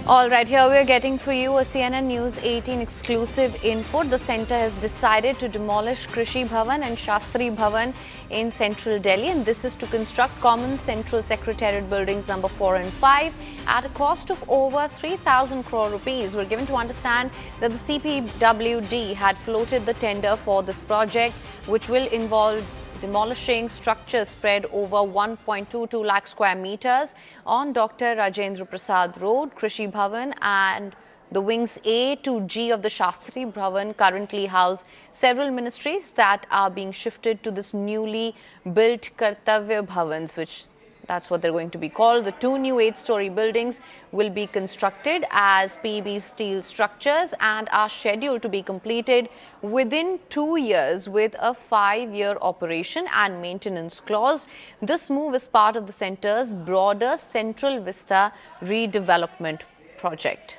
All right, here we are getting for you a CNN News 18 exclusive input. The centre has decided to demolish Krishi Bhawan and Shastri Bhawan in central Delhi, and this is to construct Common Central Secretariat Buildings number 4 and 5 at a cost of over 3,000 crore rupees. We're given to understand that the CPWD had floated the tender for this project, which will involve demolishing structures spread over 1.22 lakh square meters on Dr. Rajendra Prasad Road, Krishi Bhawan and the wings A to G of the Shastri Bhawan currently house several ministries that are being shifted to this newly built Kartavya Bhavans, which that's what they're going to be called. The two new 8-story buildings will be constructed as PB steel structures and are scheduled to be completed within 2 years with a 5-year operation and maintenance clause. This move is part of the centre's broader Central Vista redevelopment project.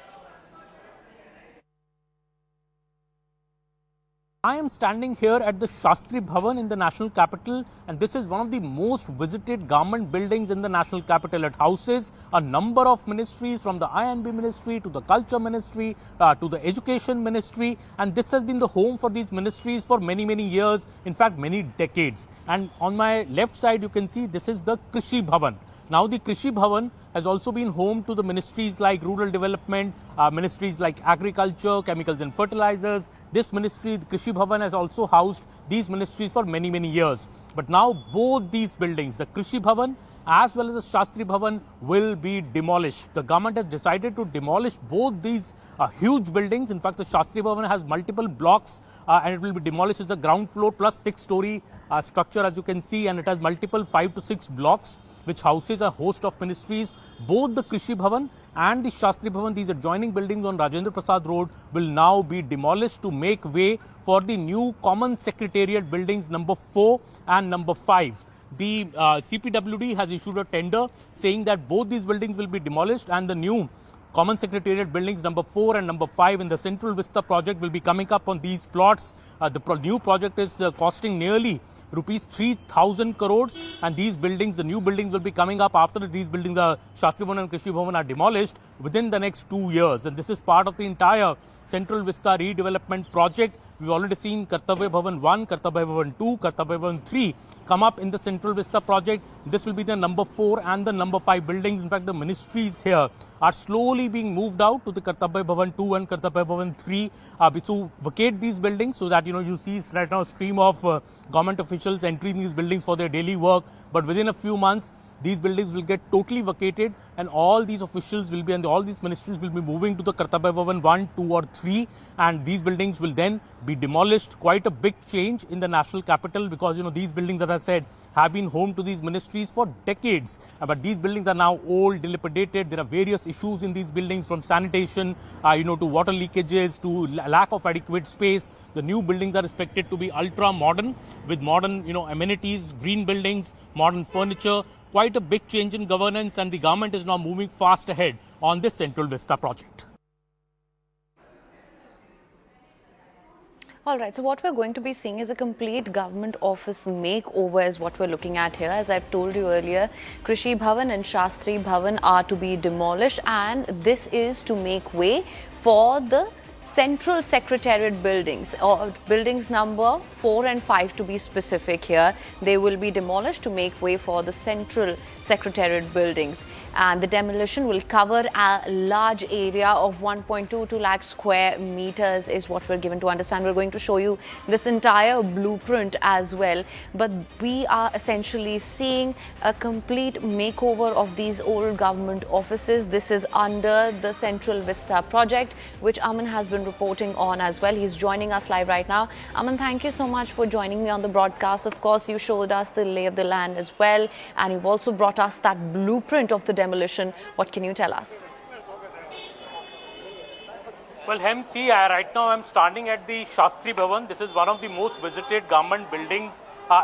I am standing here at the Shastri Bhawan in the national capital, and this is one of the most visited government buildings in the national capital. It houses a number of ministries, from the I&B ministry to the culture ministry to the education ministry, and this has been the home for these ministries for many years, in fact many decades. And on my left side you can see this is the Krishi Bhawan. Now the Krishi Bhawan has also been home to the ministries like rural development, ministries like agriculture, chemicals and fertilizers. This ministry, the Krishi Bhavan, has also housed these ministries for many years. But now both these buildings, the Krishi Bhavan as well as the Shastri Bhavan, will be demolished. The government has decided to demolish both these huge buildings. In fact, the Shastri Bhavan has multiple blocks and it will be demolished as a ground floor plus 6-story structure, as you can see, and it has multiple 5 to 6 blocks which houses a host of ministries. Both the Krishi Bhavan and the Shastri Bhavan, these adjoining buildings on Rajendra Prasad Road, will now be demolished to make way for the new Common Secretariat Buildings number 4 and number 5. The CPWD has issued a tender saying that both these buildings will be demolished and the new Common Secretariat Buildings number 4 and number 5 in the Central Vista project will be coming up on these plots. The new project is costing nearly rupees 3,000 crores, and these buildings, the new buildings, will be coming up after these buildings, the Shastri Bhavan and Krishi Bhavan, are demolished within the next 2 years. And this is part of the entire Central Vista redevelopment project. We've already seen Kartavya Bhavan 1, Kartavya Bhavan 2, Kartavya Bhavan 3 come up in the Central Vista project. This will be the number 4 and the number 5 buildings. In fact, the ministries here are slowly being moved out to the Kartavya Bhavan 2 and Kartavya Bhavan 3 to vacate these buildings, so that you see right now a stream of government officials entering these buildings for their daily work. But within a few months, these buildings will get totally vacated and all these officials will be, and all these ministries will be moving to the Kartavya Bhavan 1, 2 or 3, and these buildings will then be demolished. Quite a big change in the national capital, because these buildings, as I said, have been home to these ministries for decades. But these buildings are now old, dilapidated. There are various issues in these buildings, from sanitation to water leakages to lack of adequate space. The new buildings are expected to be ultra modern with modern amenities, green buildings, modern furniture. Quite a big change in governance, and the government is now moving fast ahead on this Central Vista project. All right, so what we're going to be seeing is a complete government office makeover is what we're looking at here. As I've told you earlier, Krishi Bhavan and Shastri Bhavan are to be demolished, and this is to make way for the Central Secretariat Buildings, or buildings number 4 and 5 to be specific here. They will be demolished to make way for the Central Secretariat Buildings, and the demolition will cover a large area of 1.22 lakh square meters is what we're given to understand. We're going to show you this entire blueprint as well, but we are essentially seeing a complete makeover of these old government offices. This is under the Central Vista project, which Aman has been reporting on as well. He's joining us live right now. Aman, thank you so much for joining me on the broadcast. Of course, you showed us the lay of the land as well, and you've also brought us that blueprint of the demolition. What can you tell us? Well, see, right now I'm standing at the Shastri Bhavan. This is one of the most visited government buildings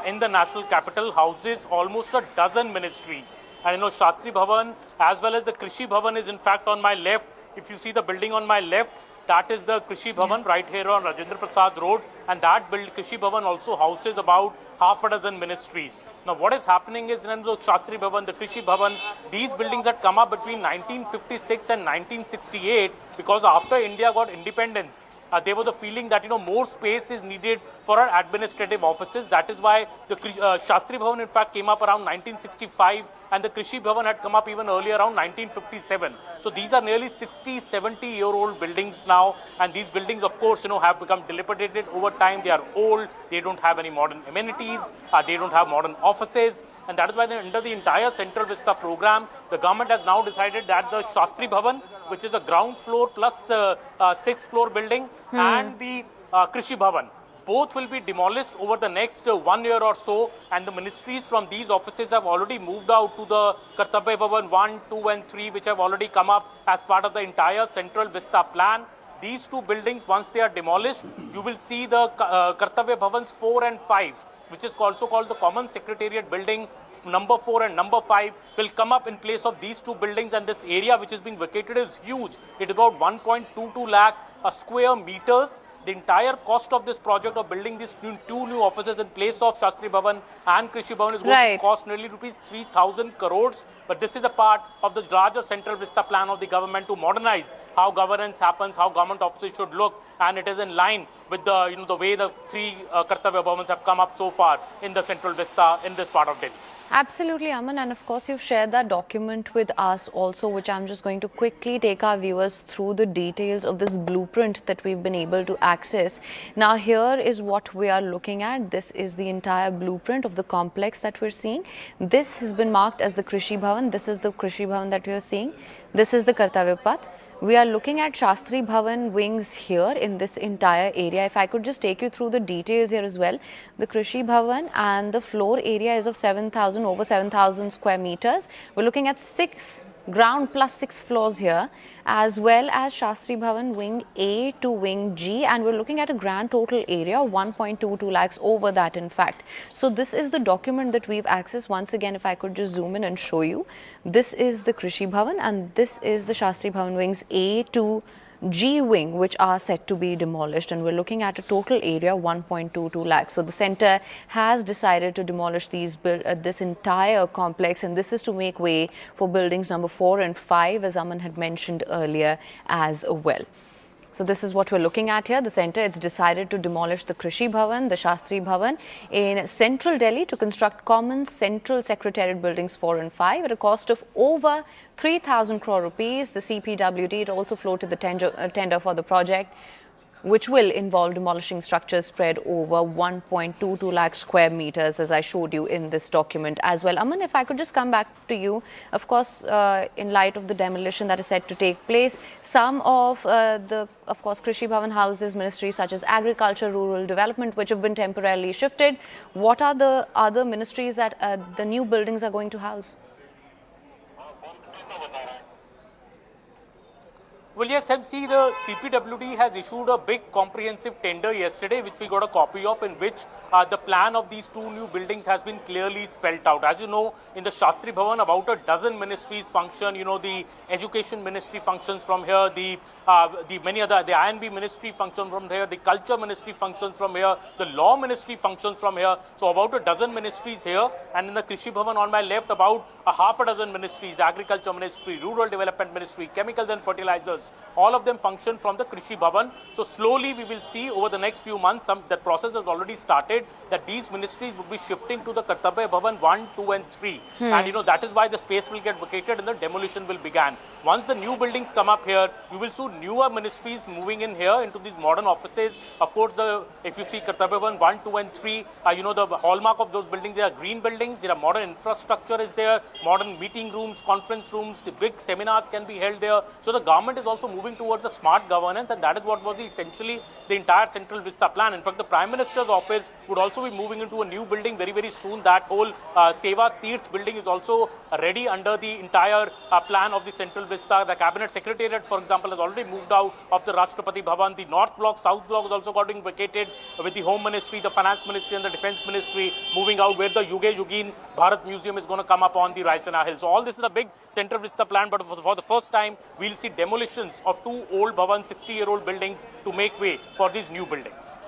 in the national capital, houses almost a dozen ministries. And Shastri Bhavan as well as the Krishi Bhavan is in fact on my left. If you see the building on my left, that is the Krishi Bhavan right here on Rajendra Prasad Road. and that Krishi Bhavan also houses about half a dozen ministries. Now what is happening is, in the Shastri Bhavan, the Krishi Bhavan, these buildings had come up between 1956 and 1968 because after India got independence, there was a feeling that more space is needed for our administrative offices. That is why the Shastri Bhavan in fact came up around 1965, and the Krishi Bhavan had come up even earlier around 1957. So these are nearly 60, 70-year-old buildings now, and these buildings of course have become dilapidated over time. They are old, they don't have any modern amenities, they don't have modern offices, and that is why under the entire Central Vista program, the government has now decided that the Shastri Bhavan, which is a ground floor plus 6th floor building, and the Krishi Bhavan, both will be demolished over the next 1 year or so, and the ministries from these offices have already moved out to the Kartavya Bhavan 1, 2 and 3, which have already come up as part of the entire Central Vista plan. These two buildings, once they are demolished, you will see the Kartavya Bhavans 4 and 5, which is also called the Common Secretariat Building number 4 and number 5, will come up in place of these two buildings, and this area which is being vacated is huge. It is about 1.22 lakh square meters. The entire cost of this project of building these two new offices in place of Shastri Bhavan and Krishi Bhavan is going to cost nearly rupees 3,000 crores. But this is a part of the larger Central Vista plan of the government to modernize how governance happens, how government offices should look, and it is in line with the the way the three Kartavya Bhavans have come up so far in the Central Vista in this part of Delhi. Absolutely, Aman, and of course you've shared that document with us also, which I'm just going to quickly take our viewers through the details of this blueprint that we've been able to access. Now here is what we are looking at. This is the entire blueprint of the complex that we're seeing. This has been marked as the Krishi Bhavan. This is the Krishi Bhavan that we are seeing. This is the Kartavya Path. We are looking at Shastri Bhavan wings here in this entire area. If I could just take you through the details here as well. The Krishi Bhavan, and the floor area is of over 7,000 square meters. We're looking at 6 ground plus 6 floors here, as well as Shastri Bhavan wing A to wing G, and we're looking at a grand total area of 1.22 lakhs, over that in fact. So this is the document that we've accessed. Once again, if I could just zoom in and show you, this is the Krishi Bhavan and this is the Shastri Bhavan wings A to G wing, which are set to be demolished, and we're looking at a total area 1.22 lakhs. So the centre has decided to demolish this entire complex, and this is to make way for buildings number 4 and 5, as Aman had mentioned earlier as well. So this is what we're looking at here. The centre, it's decided to demolish the Krishi Bhavan, the Shastri Bhavan in central Delhi to construct Common Central Secretariat Buildings 4 and 5 at a cost of over 3,000 crore rupees. The CPWD, it also floated the tender for the project, which will involve demolishing structures spread over 1.22 lakh square meters, as I showed you in this document as well. Aman, if I could just come back to you, of course, in light of the demolition that is set to take place, some of course, Krishi Bhavan houses ministries such as agriculture, rural development, which have been temporarily shifted. What are the other ministries that the new buildings are going to house? Well, yes, MC, the CPWD has issued a big comprehensive tender yesterday, which we got a copy of, in which the plan of these two new buildings has been clearly spelled out. As you know, in the Shastri Bhavan, about a dozen ministries function. The Education Ministry functions from here, the INB Ministry functions from here, the Culture Ministry functions from here, the Law Ministry functions from here. So about a dozen ministries here, and in the Krishi Bhavan on my left, about a half a dozen ministries, the Agriculture Ministry, Rural Development Ministry, Chemicals and Fertilizers. All of them function from the Krishi Bhavan. So slowly we will see over the next few months, that process has already started, that these ministries will be shifting to the Kartavya Bhavan 1, 2 and 3. And that is why the space will get vacated and the demolition will begin. Once the new buildings come up here, you will see newer ministries moving in here into these modern offices. Of course, if you see Kartavya Bhavan 1, 2 and 3, the hallmark of those buildings, they are green buildings, there are modern infrastructure is there, modern meeting rooms, conference rooms, big seminars can be held there. So the government is also moving towards a smart governance, and that is what was essentially the entire Central Vista plan. In fact, the Prime Minister's office would also be moving into a new building very, very soon. That whole Seva Tirth building is also ready under the entire plan of the Central Vista. The Cabinet Secretariat, for example, has already moved out of the Rashtrapati Bhavan. The North Block, South Block is also getting vacated, with the Home Ministry, the Finance Ministry and the Defence Ministry moving out, where the Yuge Yugin Bharat Museum is going to come up on the Raisina Hill. So all this is a big Central Vista plan, but for the first time, we'll see demolitions of two old Bhavan, 60-year-old buildings to make way for these new buildings.